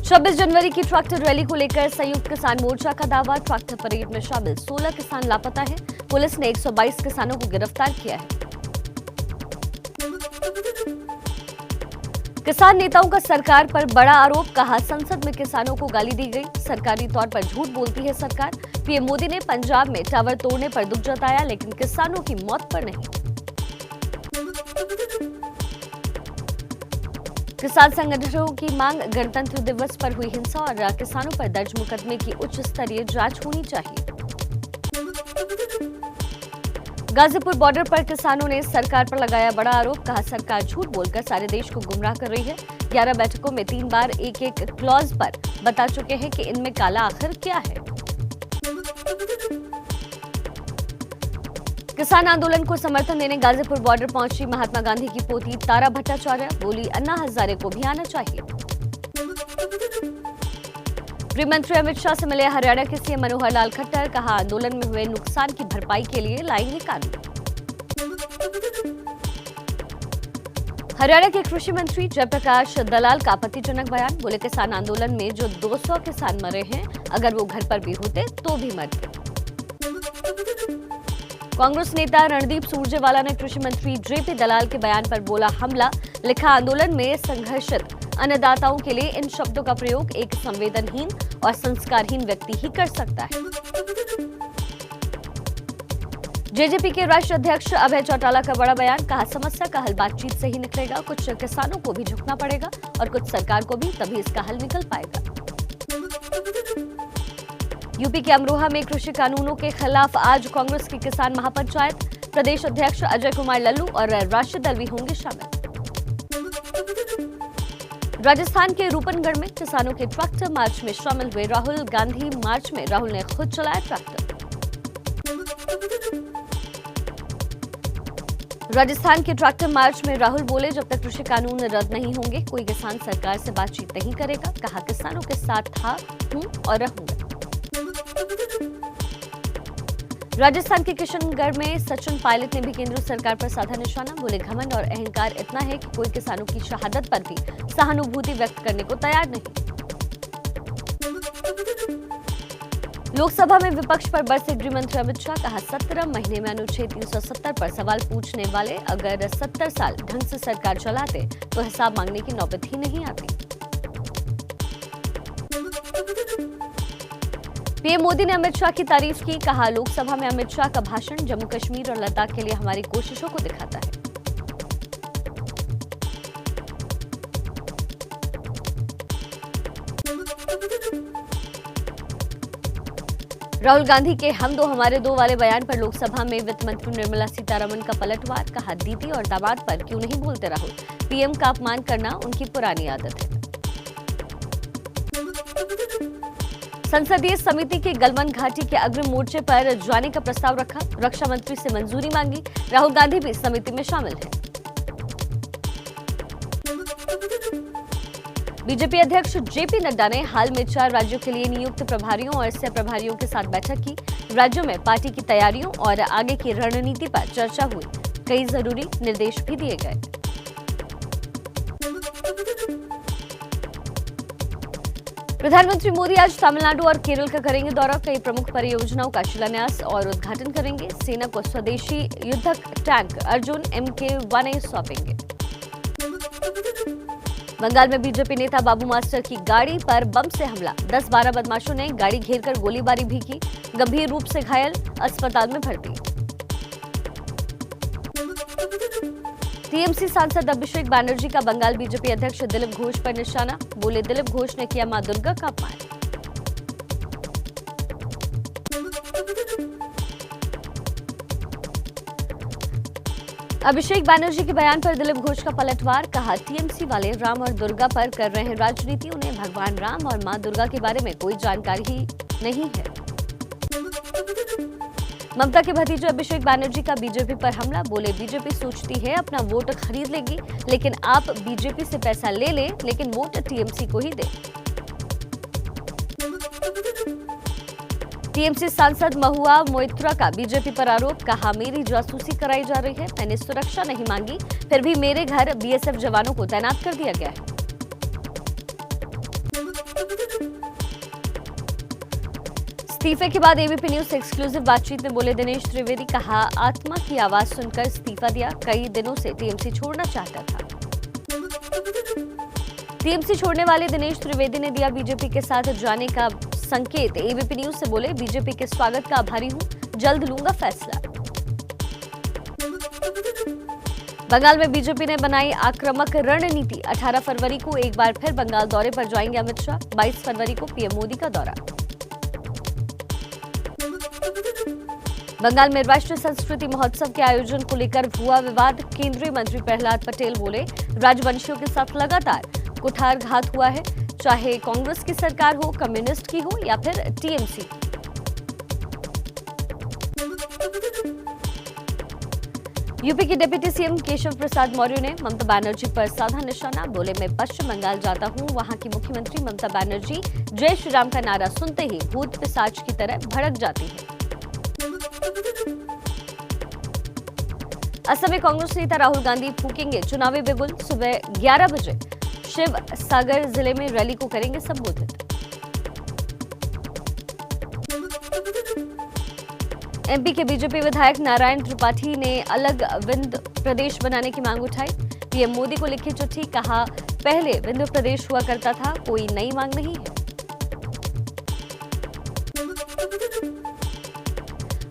26 जनवरी की tractor rally को लेकर संयुक्त किसान मोर्चा का दावा। ट्रैक्टर परेड में शामिल 16 किसान लापता हैं। पुलिस ने 122 किसानों को गिरफ्तार किया है। किसान नेताओं का सरकार पर बड़ा आरोप। कहा, संसद में किसानों को गाली दी गई, सरकारी तौर पर झूठ बोलती है सरकार। पीएम मोदी ने पंजाब में टावर तोड़ने पर दुख जताया, लेकिन किसानों की मौत पर नहीं। किसान संगठनों की मांग, गणतंत्र दिवस पर हुई हिंसा और किसानों पर दर्ज मुकदमे की उच्च स्तरीय जांच होनी चाहिए। गाजीपुर बॉर्डर पर किसानों ने सरकार पर लगाया बड़ा आरोप। कहा, सरकार झूठ बोलकर सारे देश को गुमराह कर रही है। 11 बैठकों में 3 बार एक क्लॉज पर बता चुके हैं कि इनमें काला आखिर क्या है। किसान आंदोलन को समर्थन देने गाजीपुर बॉर्डर पहुंची महात्मा गांधी की पोती तारा भट्टाचार्य। बोली, अन्ना हजारे को भी आना चाहिए। गृह मंत्री अमित शाह से मिले हरियाणा के सीएम मनोहर लाल खट्टर। कहा, आंदोलन में हुए नुकसान की भरपाई के लिए लाएंगे कानून। हरियाणा के कृषि मंत्री जयप्रकाश दलाल का आपत्तिजनक बयान। बोले, किसान आंदोलन में जो 200 किसान मरे हैं, अगर वो घर पर भी होते तो भी मरते। कांग्रेस नेता रणदीप सुरजेवाला ने कृषि मंत्री जेपी दलाल के बयान पर बोला हमला। लिखा, आंदोलन में संघर्षित अन्नदाताओं के लिए इन शब्दों का प्रयोग एक संवेदनहीन और संस्कारहीन व्यक्ति ही कर सकता है। जेजेपी के राष्ट्रीय अध्यक्ष अभय चौटाला का बड़ा बयान। कहा, समस्या का हल बातचीत से ही निकलेगा। कुछ किसानों को भी झुकना पड़ेगा और कुछ सरकार को भी, तभी इसका हल निकल पाएगा। यूपी के अमरोहा में कृषि कानूनों के खिलाफ आज कांग्रेस की किसान महापंचायत। प्रदेश अध्यक्ष अजय कुमार लल्लू और राष्ट्रीय दल भी होंगे शामिल। राजस्थान के रूपनगढ़ में किसानों के ट्रैक्टर मार्च में शामिल हुए राहुल गांधी। मार्च में राहुल ने खुद चलाया ट्रैक्टर। राजस्थान के ट्रैक्टर मार्च में राहुल बोले, जब तक कृषि कानून रद्द नहीं होंगे कोई किसान सरकार से बातचीत नहीं करेगा। कहा, किसानों के साथ था, हूं और रहूंगा। राजस्थान के किशनगढ़ में सचिन पायलट ने भी केंद्र सरकार पर साधा निशाना। बोले, घमंड और अहंकार इतना है कि कोई किसानों की शहादत पर भी सहानुभूति व्यक्त करने को तैयार नहीं। लोकसभा में विपक्ष पर बरसे गृह मंत्री अमित शाह। कहा, 17 महीने में अनुच्छेद 370 पर सवाल पूछने वाले अगर 70 साल ढंग से सरकार चलाते तो हिसाब मांगने की नौबत ही नहीं आती। पीएम मोदी ने अमित शाह की तारीफ की। कहा, लोकसभा में अमित शाह का भाषण जम्मू कश्मीर और लद्दाख के लिए हमारी कोशिशों को दिखाता है। राहुल गांधी के हम दो हमारे दो वाले बयान पर लोकसभा में वित्त मंत्री निर्मला सीतारमण का पलटवार। कहा, दीदी और दामाद पर क्यों नहीं बोलते राहुल, पीएम का अपमान करना उनकी पुरानी आदत है। संसदीय समिति के गलवान घाटी के अग्रिम मोर्चे पर जाने का प्रस्ताव रखा। रक्षा मंत्री से मंजूरी मांगी। राहुल गांधी भी समिति में शामिल हैं। बीजेपी अध्यक्ष जेपी नड्डा ने हाल में 4 राज्यों के लिए नियुक्त प्रभारियों और सह प्रभारियों के साथ बैठक की। राज्यों में पार्टी की तैयारियों और आगे की रणनीति पर चर्चा हुई। कई जरूरी निर्देश भी दिए गए। प्रधानमंत्री मोदी आज तमिलनाडु और केरल का करेंगे दौरा। कई प्रमुख परियोजनाओं का शिलान्यास और उद्घाटन करेंगे। सेना को स्वदेशी युद्धक टैंक अर्जुन MK-1A सौंपेंगे। बंगाल में बीजेपी नेता बाबू मास्टर की गाड़ी पर बम से हमला। 10-12 बदमाशों ने गाड़ी घेरकर गोलीबारी भी की। गंभीर रूप से घायल, अस्पताल में भर्ती। टीएमसी सांसद अभिषेक बैनर्जी का बंगाल बीजेपी अध्यक्ष दिलीप घोष पर निशाना। बोले, दिलीप घोष ने किया मां दुर्गा का अपमान। अभिषेक बैनर्जी के बयान पर दिलीप घोष का पलटवार। कहा, टीएमसी वाले राम और दुर्गा पर कर रहे हैं राजनीति। उन्हें भगवान राम और मां दुर्गा के बारे में कोई जानकारी ही नहीं है। ममता के भतीजे अभिषेक बैनर्जी का बीजेपी पर हमला। बोले, बीजेपी सोचती है अपना वोट खरीद लेगी, लेकिन आप बीजेपी से पैसा ले ले लेकिन वोट टीएमसी को ही दे। टीएमसी सांसद महुआ मोइत्रा का बीजेपी पर आरोप, कहा मेरी जासूसी कराई जा रही है, मैंने सुरक्षा नहीं मांगी, फिर भी मेरे घर बीएसएफ जवानों को तैनात कर दिया गया है। इस्तीफे के बाद एबीपी न्यूज से एक्सक्लूसिव बातचीत में बोले दिनेश त्रिवेदी, कहा आत्मा की आवाज सुनकर इस्तीफा दिया, कई दिनों से टीएमसी छोड़ना चाहता था। टीएमसी छोड़ने वाले दिनेश त्रिवेदी ने दिया बीजेपी के साथ जाने का संकेत। एबीपी न्यूज से बोले, बीजेपी के स्वागत का आभारी हूं, जल्द लूंगा फैसला। बंगाल में बीजेपी ने बनाई आक्रामक रणनीति। 18 फरवरी को एक बार फिर बंगाल दौरे पर जाएंगे अमित शाह। 22 फरवरी को पीएम मोदी का दौरा। बंगाल में राष्ट्रीय संस्कृति महोत्सव के आयोजन को लेकर हुआ विवाद। केंद्रीय मंत्री प्रहलाद पटेल बोले, राजवंशियों के साथ लगातार कुठारघात हुआ है, चाहे कांग्रेस की सरकार हो, कम्युनिस्ट की हो या फिर टीएमसी। यूपी के डिप्टी सीएम केशव प्रसाद मौर्य ने ममता बनर्जी पर साधा निशाना। बोले, मैं पश्चिम बंगाल जाता हूं, वहां की मुख्यमंत्री ममता बनर्जी जय श्री राम का नारा सुनते ही भूत पिशाच की तरह भड़क जाती है। असम में कांग्रेस नेता राहुल गांधी फूकेंगे चुनावी बिगुल। सुबह 11 बजे शिव सागर जिले में रैली को करेंगे संबोधित। एमपी के बीजेपी विधायक नारायण त्रिपाठी ने अलग विंध्य प्रदेश बनाने की मांग उठाई। पीएम मोदी को लिखी चिट्ठी, कहा पहले विंध्य प्रदेश हुआ करता था, कोई नई मांग नहीं है।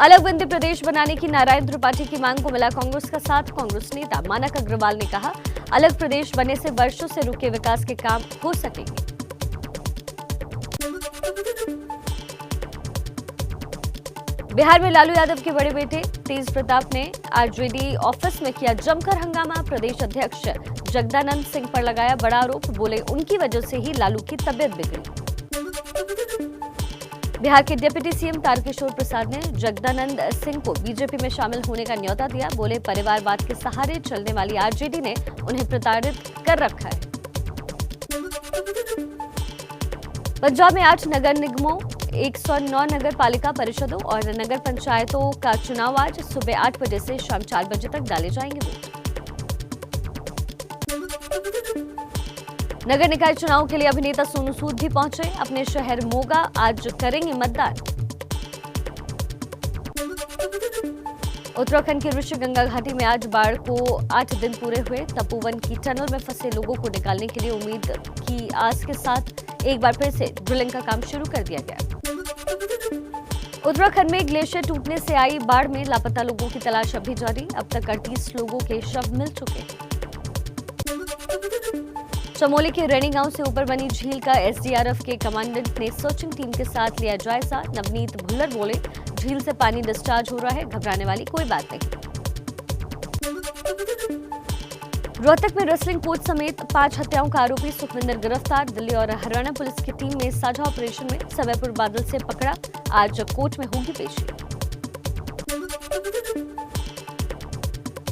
अलग विंध्य प्रदेश बनाने की नारायण त्रिपाठी की मांग को मिला कांग्रेस का साथ। कांग्रेस नेता मानक अग्रवाल ने कहा, अलग प्रदेश बनने से वर्षों से रुके विकास के काम हो सकेंगे। बिहार में लालू यादव के बड़े बेटे तेज प्रताप ने आरजेडी ऑफिस में किया जमकर हंगामा। प्रदेश अध्यक्ष जगदानंद सिंह पर लगाया बड़ा आरोप। बोले, उनकी वजह से ही लालू की तबियत बिगड़ी। बिहार के डिप्टी सीएम तारकिशोर प्रसाद ने जगदानंद सिंह को बीजेपी में शामिल होने का न्योता दिया। बोले, परिवारवाद के सहारे चलने वाली आरजेडी ने उन्हें प्रताड़ित कर रखा है। पंजाब में 8 नगर निगमों, 109 नगर पालिका परिषदों और नगर पंचायतों का चुनाव आज सुबह 8 बजे से शाम 4 बजे तक डाले जाएंगे वोट। नगर निकाय चुनाव के लिए अभिनेता सोनू सूद भी पहुंचे अपने शहर मोगा। आज करेंगे मतदान। उत्तराखंड की ऋषिगंगा घाटी में आज बाढ़ को 8 दिन पूरे हुए। तपोवन की टनल में फंसे लोगों को निकालने के लिए उम्मीद की आस के साथ एक बार फिर से ड्रिलिंग का काम शुरू कर दिया गया। उत्तराखंड में ग्लेशियर टूटने से आई बाढ़ में लापता लोगों की तलाश अभी जारी। अब तक 38 लोगों के शव मिल चुके हैं। चमोली के रेणी गांव से ऊपर बनी झील का एसडीआरएफ के कमांडेंट ने सर्चिंग टीम के साथ लिया जायजा। नवनीत भुल्लर बोले, झील से पानी डिस्चार्ज हो रहा है, घबराने वाली कोई बात नहीं। रोहतक में रेसलिंग कोच समेत 5 हत्याओं का आरोपी सुखविंदर गिरफ्तार। दिल्ली और हरियाणा पुलिस की टीम में साझा ऑपरेशन में समयपुर बादल से पकड़ा। आज कोर्ट में होगी पेशी।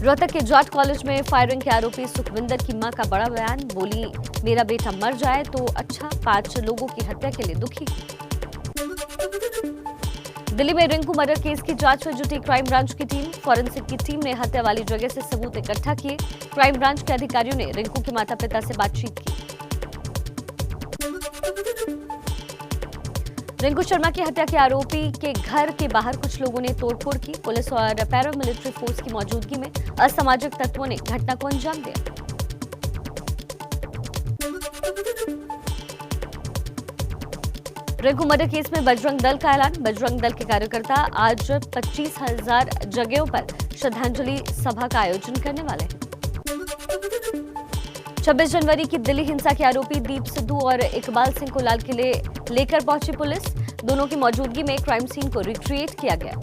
रोहतक के जाट कॉलेज में फायरिंग के आरोपी सुखविंदर की मां का बड़ा बयान। बोली, मेरा बेटा मर जाए तो अच्छा, 5 लोगों की हत्या के लिए दुखी। दिल्ली में रिंकू मर्डर केस की जांच में जुटी क्राइम ब्रांच की टीम। फॉरेंसिक की टीम ने हत्या वाली जगह से सबूत इकट्ठा किए। क्राइम ब्रांच के अधिकारियों ने रिंकू के माता पिता से बातचीत की। रिंकू शर्मा की हत्या के आरोपी के घर के बाहर कुछ लोगों ने तोड़फोड़ की। पुलिस और पैरामिलिट्री फोर्स की मौजूदगी में असामाजिक तत्वों ने घटना को अंजाम दिया। रिंकू मर्डर केस में बजरंग दल का ऐलान। बजरंग दल के कार्यकर्ता आज 25,000 जगहों पर श्रद्धांजलि सभा का आयोजन करने वाले हैं। 26 जनवरी की दिल्ली हिंसा के आरोपी दीप सिद्धू और इकबाल सिंह को लाल किले लेकर पहुंची पुलिस। दोनों की मौजूदगी में क्राइम सीन को रिक्रिएट किया गया।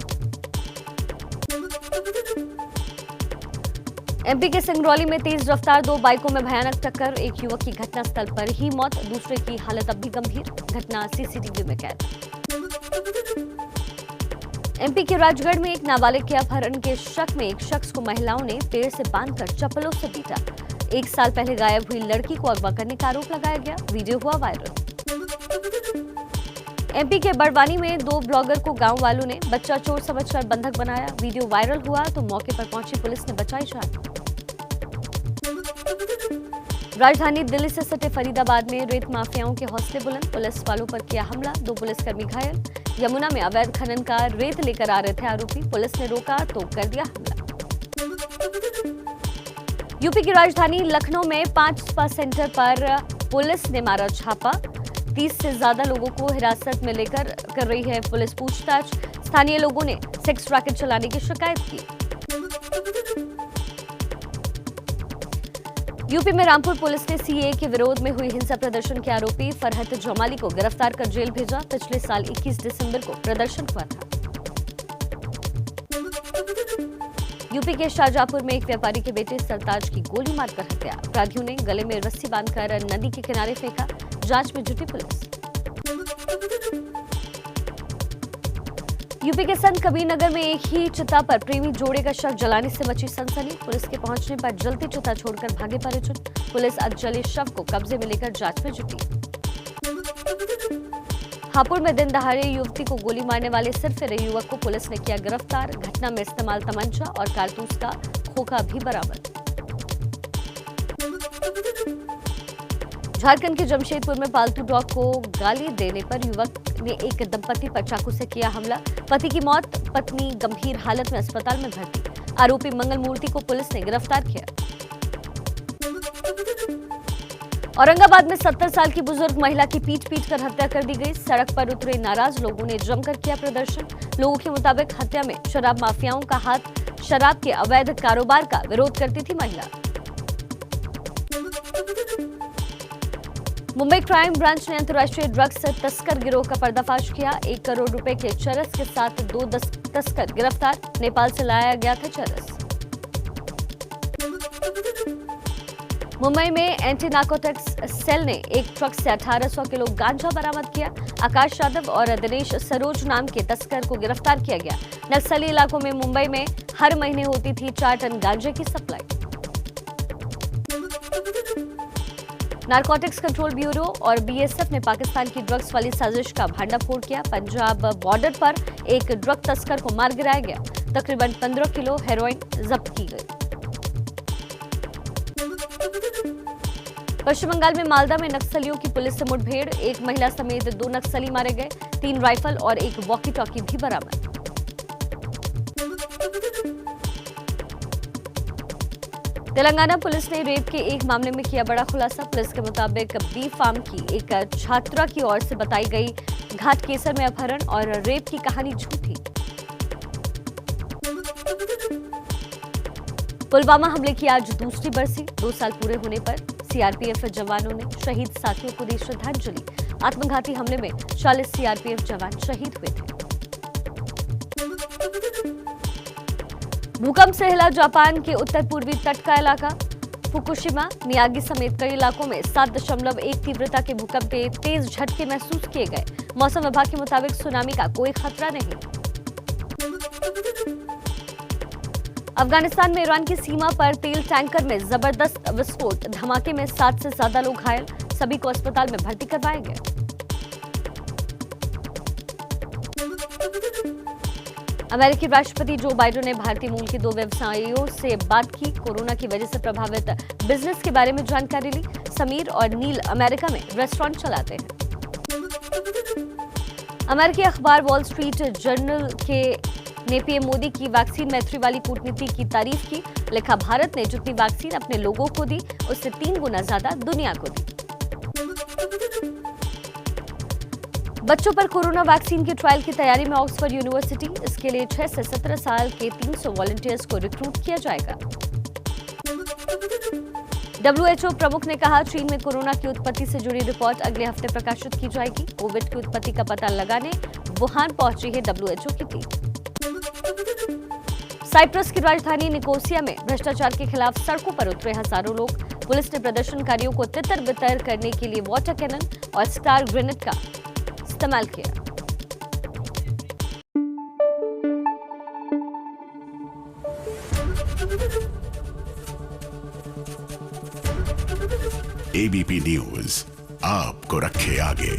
एमपी के सिंगरौली में तेज रफ्तार 2 बाइकों में भयानक टक्कर। एक युवक की घटनास्थल पर ही मौत, दूसरे की हालत अब भी गंभीर। घटना सीसीटीवी में कैद। एमपी के राजगढ़ में एक नाबालिग के अपहरण के शक में एक शख्स को महिलाओं ने पेड़ से बांधकर चप्पलों से पीटा। 1 साल पहले गायब हुई लड़की को अगवा करने का आरोप लगाया गया। वीडियो हुआ वायरल। एमपी के बड़वानी में 2 ब्लॉगर को गांव वालों ने बच्चा चोर समझकर बंधक बनाया। वीडियो वायरल हुआ तो मौके पर पहुंची पुलिस ने बचाई जान। राजधानी दिल्ली से सटे फरीदाबाद में रेत माफियाओं के हौसले बुलंद, पुलिस वालों पर किया हमला, 2 पुलिसकर्मी घायल। यमुना में अवैध खनन का रेत लेकर आ रहे थे आरोपी, पुलिस ने रोका तो कर दिया हमला। यूपी की राजधानी लखनऊ में 5 स्पा सेंटर पर पुलिस ने मारा छापा, 30 से ज्यादा लोगों को हिरासत में लेकर कर रही है पुलिस पूछताछ। स्थानीय लोगों ने सेक्स रैकेट चलाने की शिकायत की। यूपी में रामपुर पुलिस ने सीएए के विरोध में हुई हिंसा प्रदर्शन के आरोपी फरहत जमाली को गिरफ्तार कर जेल भेजा। पिछले साल 21 दिसंबर को प्रदर्शन हुआ था। यूपी के शाहजहांपुर में एक व्यापारी के बेटे सरताज की गोली मारकर हत्या, अपराधियों ने गले में रस्सी बांधकर नदी के किनारे फेंका। जांच में जुटी पुलिस। यूपी के संत कबीरनगर में एक ही चिता पर प्रेमी जोड़े का शव जलाने से मची सनसनी, पुलिस के पहुंचने पर जलती चिता छोड़कर भागे परिजन। पुलिस अधजले शव को कब्जे में लेकर जांच में जुटी। हापुड़ में दिन दहाड़े युवती को गोली मारने वाले सिरफिरे युवक को पुलिस ने किया गिरफ्तार। घटना में इस्तेमाल तमंचा और कारतूस का खोखा भी बरामद। झारखंड के जमशेदपुर में पालतू डॉग को गाली देने पर युवक ने एक दंपति पर चाकू से किया हमला, पति की मौत, पत्नी गंभीर हालत में अस्पताल में भर्ती। आरोपी मंगल मूर्ति को पुलिस ने गिरफ्तार किया। औरंगाबाद में 70 साल की बुजुर्ग महिला की पीट कर हत्या कर दी गई। सड़क पर उतरे नाराज लोगों ने जमकर किया प्रदर्शन। लोगों के मुताबिक हत्या में शराब माफियाओं का हाथ, शराब के अवैध कारोबार का विरोध करती थी महिला। मुंबई क्राइम ब्रांच ने अंतर्राष्ट्रीय ड्रग्स तस्कर गिरोह का पर्दाफाश किया। 1 करोड़ रुपए के चरस के साथ 2 तस्कर गिरफ्तार, नेपाल से लाया गया था चरस। मुंबई में एंटी नार्कोटिक्स सेल ने एक ट्रक से 1800 किलो गांजा बरामद किया। आकाश यादव और दिनेश सरोज नाम के तस्कर को गिरफ्तार किया गया। नक्सली इलाकों में मुंबई में हर महीने होती थी 4 टन गांजे की सप्लाई। नारकोटिक्स कंट्रोल ब्यूरो और बीएसएफ ने पाकिस्तान की ड्रग्स वाली साजिश का भांडाफोड़ किया। पंजाब बॉर्डर पर एक ड्रग तस्कर को मार गिराया गया। तकरीबन 15 किलो हेरोइन जब्त की गई। पश्चिम बंगाल में मालदा में नक्सलियों की पुलिस से मुठभेड़, 1 महिला समेत 2 नक्सली मारे गए, 3 राइफल और 1 वॉकी टॉकी भी बरामद। तेलंगाना पुलिस ने रेप के एक मामले में किया बड़ा खुलासा। पुलिस के मुताबिक बी फार्म की एक छात्रा की ओर से बताई गई घाटकेसर में अपहरण और रेप की कहानी झूठी। पुलवामा हमले की आज दूसरी बरसी, 2 साल पूरे होने पर सीआरपीएफ जवानों ने शहीद साथियों को दी श्रद्धांजलि। आत्मघाती हमले में 40 सीआरपीएफ जवान शहीद हुए थे। भूकंप से हिला जापान के उत्तर पूर्वी तट का इलाका। फुकुशिमा, मियागी समेत कई इलाकों में 7.1 तीव्रता के भूकंप के तेज झटके महसूस किए गए। मौसम विभाग के मुताबिक सुनामी का कोई खतरा नहीं। अफगानिस्तान में ईरान की सीमा पर तेल टैंकर में जबरदस्त विस्फोट, धमाके में 7 से ज्यादा लोग घायल, सभी को अस्पताल में भर्ती करवाया गया। अमेरिकी राष्ट्रपति जो बाइडेन ने भारतीय मूल के 2 व्यवसायियों से बात की, कोरोना की वजह से प्रभावित बिजनेस के बारे में जानकारी ली। समीर और नील अमेरिका में रेस्टोरेंट चलाते हैं। अमेरिकी अखबार वॉल स्ट्रीट जर्नल ने पीएम मोदी की वैक्सीन मैत्री वाली कूटनीति की तारीफ की। लिखा, भारत ने जितनी वैक्सीन अपने लोगों को दी उससे 3 गुना ज्यादा दुनिया को दी। बच्चों पर कोरोना वैक्सीन के ट्रायल की तैयारी में ऑक्सफोर्ड यूनिवर्सिटी, इसके लिए 6 से 17 साल के 300 वॉलंटियर्स को रिक्रूट किया जाएगा। WHO प्रमुख ने कहा, चीन में कोरोना की उत्पत्ति से जुड़ी रिपोर्ट अगले हफ्ते प्रकाशित की जाएगी। कोविड की उत्पत्ति का पता लगाने वुहान पहुंची है WHO की टीम। साइप्रस की राजधानी निकोसिया में भ्रष्टाचार के खिलाफ सड़कों पर उतरे हजारों लोग। पुलिस ने प्रदर्शनकारियों को तितर-बितर करने के लिए वाटर कैनन और स्टार ग्रेनेड का इस्तेमाल किया। एबीपी न्यूज आपको रखे आगे।